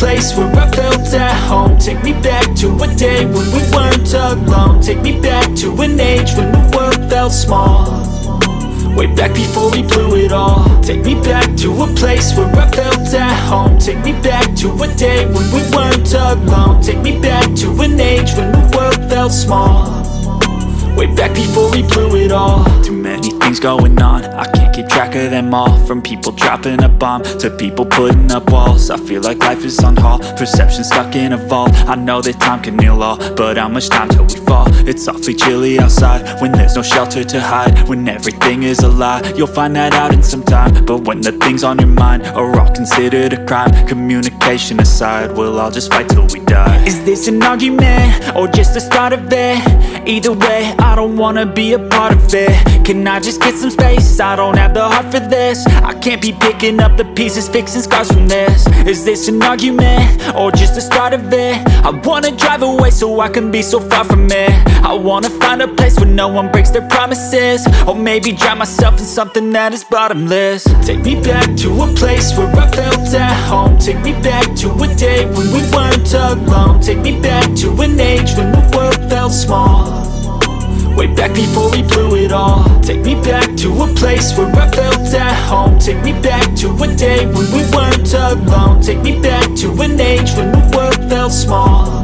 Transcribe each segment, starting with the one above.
place where I felt at home. Take me back to a day when we weren't alone. Take me back to an age when the world felt small. Way back before we blew it all. Take me back to a place where I felt at home. Take me back to a day when we weren't alone. Take me back to an age when the world felt small. Way back before we blew it all. Too many things going on, I can't keep track of them all. From people dropping a bomb to people putting up walls. I feel like life is on hold, perception stuck in a vault. I know that time can heal all, but how much time till we fall? It's awfully chilly outside when there's no shelter to hide. When everything is a lie, you'll find that out in some time. But when the things on your mind are all considered a crime, communication aside, we'll all just fight till we die. Is this an argument or just the start of it? Either way, I don't wanna be a part of it. Can I just get some space? I don't have the heart for this. I can't be picking up the pieces, fixing scars from this. Is this an argument or just the start of it? I wanna drive away so I can be so far from it. I wanna find a place where no one breaks their promises. Or maybe drown myself in something that is bottomless. Take me back to a place where I felt at home. Take me back to a day when we weren't alone. Take me back to an age when the world felt small. Way back before we blew it all. Take me back to a place where I felt at home. Take me back to a day when we weren't alone. Take me back to an age when the world felt small.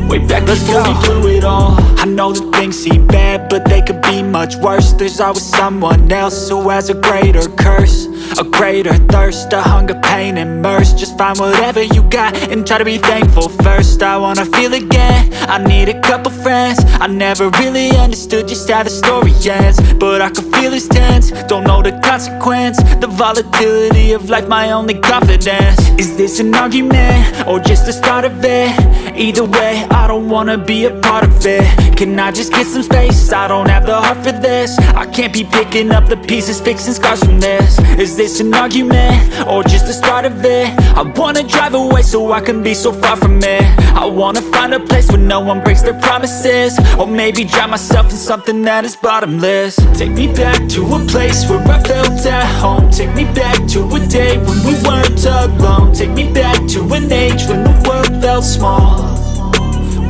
Way back before we blew it all. I know that things seem bad, but they could be much worse. There's always someone else who has a greater curse, a greater thirst, a hunger, pain, and mercy. Just find whatever you got and try to be thankful first. I wanna feel again, I need a couple friends. I never really understood just how the story ends, but I can feel it's tense, don't know the consequence. The volatility of life, my only confidence. Is this an argument or just the start of it? Either way, I don't wanna be a part of it. Can I just get some space? I don't have the heart for this. I can't be picking up the pieces, fixing scars from this. Is this an argument or just the start of it? I wanna drive away so I can be so far from it. I wanna find a place where no one breaks their promises. Or maybe drown myself in something that is bottomless. Take me back to a place where I felt at home. Take me back to a day when we weren't alone. Take me back to an age when the world felt small.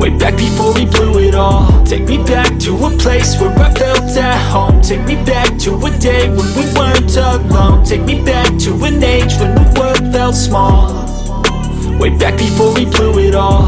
Way back before we blew it all. Take me back to a place where I felt at home. Take me back to a day when we weren't alone. Take me back to an age when the world felt small. Way back before we blew it all.